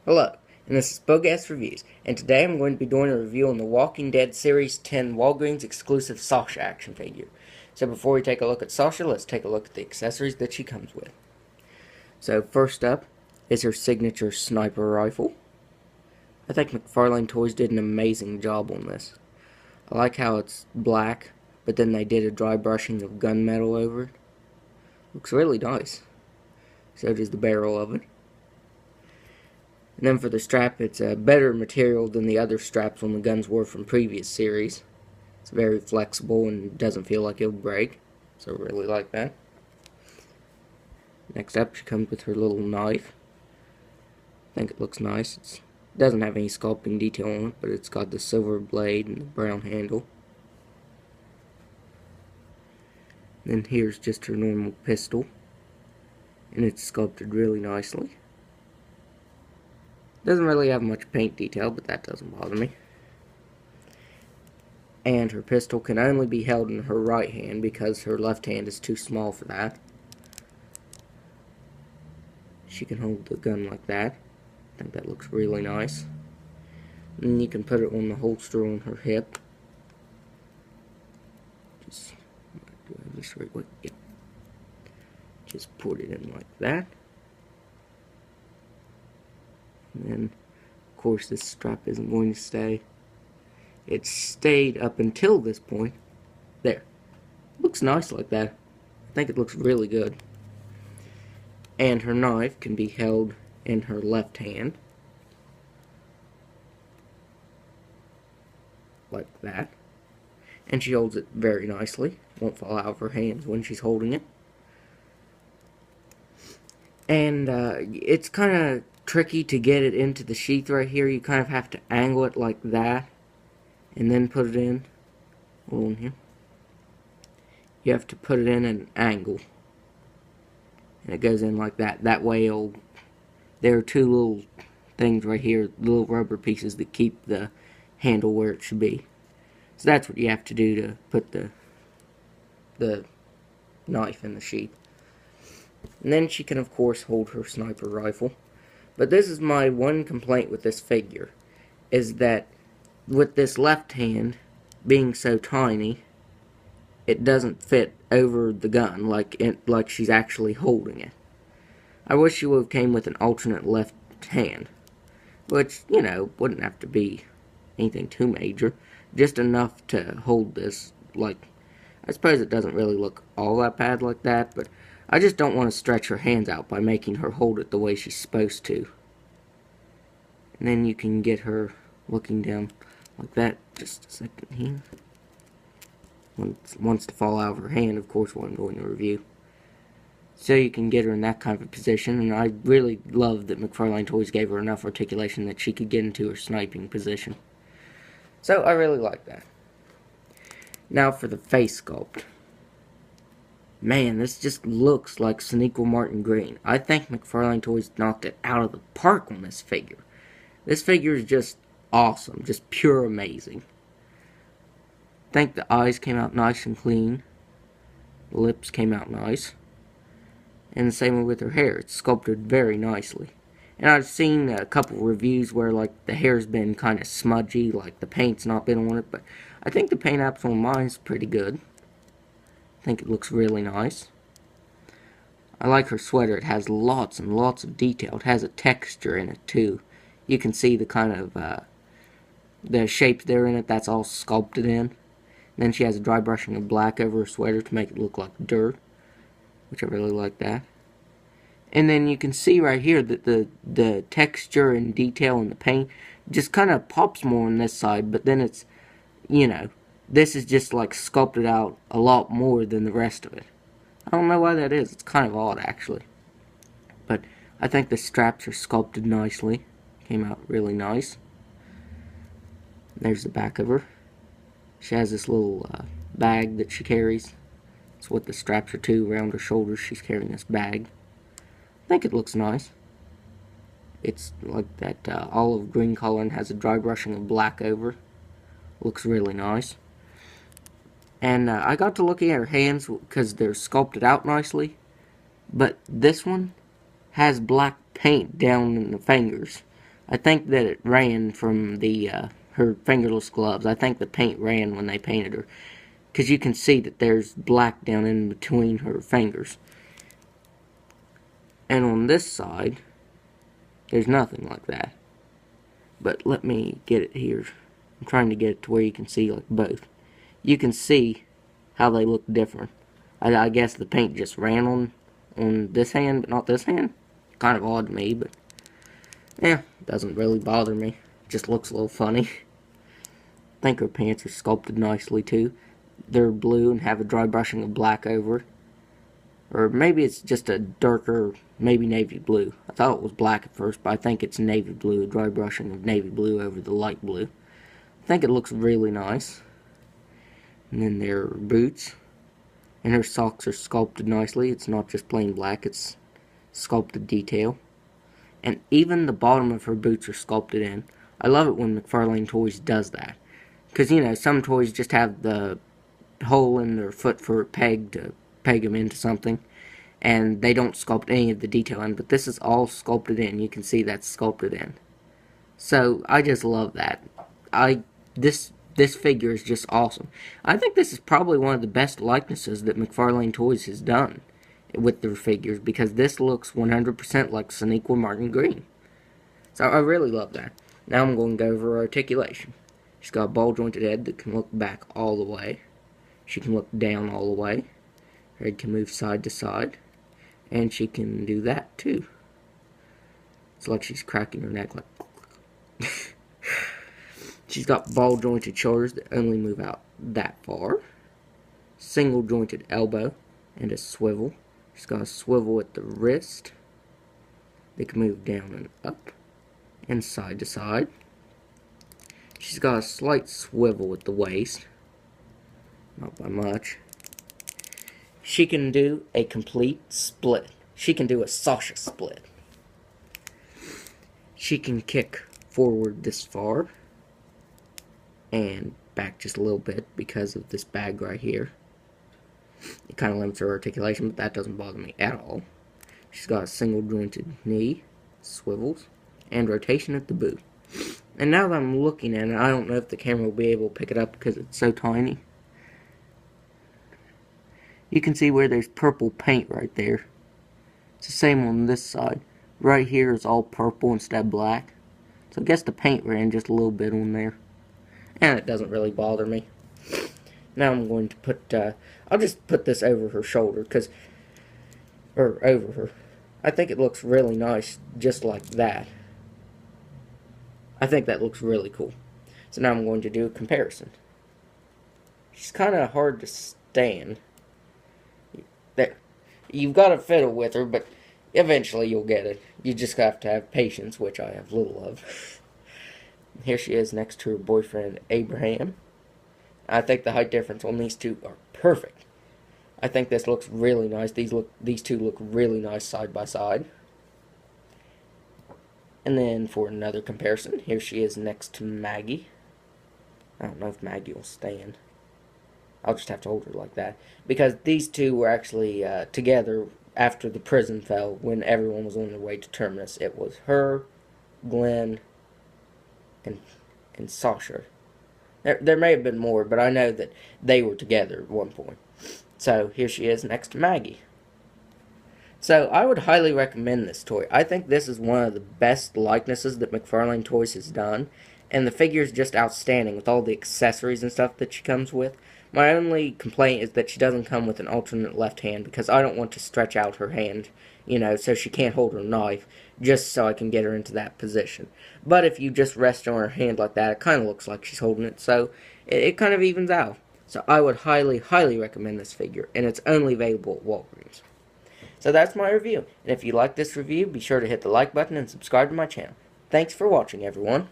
Hello, and this is Bogas Reviews, and today I'm going to be doing a review on the Walking Dead Series 10 Walgreens exclusive Sasha action figure. So before we take a look at Sasha, let's take a look at the accessories that she comes with. So first up is her signature sniper rifle. I think McFarlane Toys did an amazing job on this. I like how it's black, but then they did a dry brushing of gunmetal over it. Looks really nice. So does the barrel of it. And then for the strap, it's a better material than the other straps on the guns were from previous series. It's very flexible and doesn't feel like it'll break, so I really like that. Next up, she comes with her little knife. I think it looks nice. It doesn't have any sculpting detail on it, but it's got the silver blade and the brown handle. Then here's just her normal pistol, and it's sculpted really nicely. Doesn't really have much paint detail, but that doesn't bother me. And her pistol can only be held in her right hand because her left hand is too small for that. She can hold the gun like that. I think that looks really nice. And then you can put it on the holster on her hip. Just right quick. Yep. Just put it in like that. And then, of course, this strap isn't going to stay. It stayed up until this point. There. Looks nice like that. I think it looks really good. And her knife can be held in her left hand. Like that. And she holds it very nicely. Won't fall out of her hands when she's holding it. And it's kind of tricky to get it into the sheath right here. You kind of have to angle it like that and then put it in. Hold on here. You have to put it in at an angle. And it goes in like that. That way there are two little things right here, little rubber pieces that keep the handle where it should be. So that's what you have to do to put the knife in the sheath. And then she can, of course, hold her sniper rifle. But this is my one complaint with this figure, is that with this left hand being so tiny, it doesn't fit over the gun like she's actually holding it. I wish she would have came with an alternate left hand, which, you know, wouldn't have to be anything too major, just enough to hold this. Like, I suppose it doesn't really look all that bad like that, but I just don't want to stretch her hands out by making her hold it the way she's supposed to. And then you can get her looking down like that. Just a second here. Wants to fall out of her hand, of course, what I'm going to review. So you can get her in that kind of a position, and I really love that McFarlane Toys gave her enough articulation that she could get into her sniping position. So I really like that. Now for the face sculpt. Man, this just looks like Sonequa Martin Green. I think McFarlane Toys knocked it out of the park on this figure. This figure is just awesome, just pure amazing. I think the eyes came out nice and clean. The lips came out nice. And the same with her hair. It's sculpted very nicely. And I've seen a couple reviews where like the hair's been kind of smudgy, like the paint's not been on it, but I think the paint apps on mine's pretty good. I think it looks really nice. I like her sweater. It has lots and lots of detail. It has a texture in it too. You can see the kind of the shapes there in it. That's all sculpted in. And then she has a dry brushing of black over her sweater to make it look like dirt, which I really like that. And then you can see right here that the texture and detail in the paint just kind of pops more on this side, but then it's, you know, this is just like sculpted out a lot more than the rest of it. I don't know why that is. It's kind of odd, actually. But I think the straps are sculpted nicely. Came out really nice. There's the back of her. She has this little bag that she carries. It's what the straps are to. Around her shoulders, she's carrying this bag. I think it looks nice. It's like that olive green color and has a dry brushing of black over. Looks really nice. And I got to looking at her hands because they're sculpted out nicely. But this one has black paint down in the fingers. I think that it ran from the her fingerless gloves. I think the paint ran when they painted her, because you can see that there's black down in between her fingers. And on this side, there's nothing like that. But let me get it here. I'm trying to get it to where you can see like both. You can see how they look different. I guess the paint just ran on this hand, but not this hand. Kind of odd to me, but yeah, doesn't really bother me. Just looks a little funny. I think her pants are sculpted nicely too. They're blue and have a dry brushing of black over it. Or maybe it's just a darker, maybe navy blue. I thought it was black at first, but I think it's navy blue, a dry brushing of navy blue over the light blue. I think it looks really nice. And then there are boots. And her socks are sculpted nicely. It's not just plain black, it's sculpted detail. And even the bottom of her boots are sculpted in. I love it when McFarlane Toys does that. Because, you know, some toys just have the hole in their foot for a peg to peg them into something. And they don't sculpt any of the detail in. But this is all sculpted in. You can see that's sculpted in. So, I just love that. This figure is just awesome. I think this is probably one of the best likenesses that McFarlane Toys has done with their figures, because this looks 100% like Sonequa Martin Green. So I really love that. Now I'm going to go over articulation. She's got a ball jointed head that can look back all the way. She can look down all the way. Her head can move side to side. And she can do that too. It's like she's cracking her neck like... She's got ball jointed shoulders that only move out that far. Single jointed elbow and a swivel. She's got a swivel at the wrist. They can move down and up and side to side. She's got a slight swivel at the waist. Not by much. She can do a complete split. She can do a Sasha split. She can kick forward this far and back just a little bit because of this bag right here. It kind of limits her articulation, but that doesn't bother me at all. She's got a single jointed knee, swivels, and rotation at the boot. And now that I'm looking at it, I don't know if the camera will be able to pick it up because it's so tiny. You can see where there's purple paint right there. It's the same on this side. Right here is all purple instead of black. So I guess the paint ran just a little bit on there. And it doesn't really bother me. Now I'm going to put, I'll just put this over her shoulder, or over her. I think it looks really nice, just like that. I think that looks really cool. So now I'm going to do a comparison. She's kind of hard to stand. There. You've got to fiddle with her, but eventually you'll get it. You just have to have patience, which I have little of. Here she is next to her boyfriend, Abraham. I think the height difference on these two are perfect. I think this looks really nice. These two look really nice side by side. And then for another comparison, here she is next to Maggie. I don't know if Maggie will stand. I'll just have to hold her like that. Because these two were actually together after the prison fell, when everyone was on their way to Terminus. It was her, Glenn, and Sasha. There may have been more, but I know that they were together at one point. So here she is next to Maggie. So I would highly recommend this toy. I think this is one of the best likenesses that McFarlane Toys has done. And the figure is just outstanding with all the accessories and stuff that she comes with. My only complaint is that she doesn't come with an alternate left hand, because I don't want to stretch out her hand, you know, so she can't hold her knife, just so I can get her into that position. But if you just rest on her hand like that, it kind of looks like she's holding it, so it kind of evens out. So I would highly, highly recommend this figure, and it's only available at Walgreens. So that's my review, and if you like this review, be sure to hit the like button and subscribe to my channel. Thanks for watching, everyone.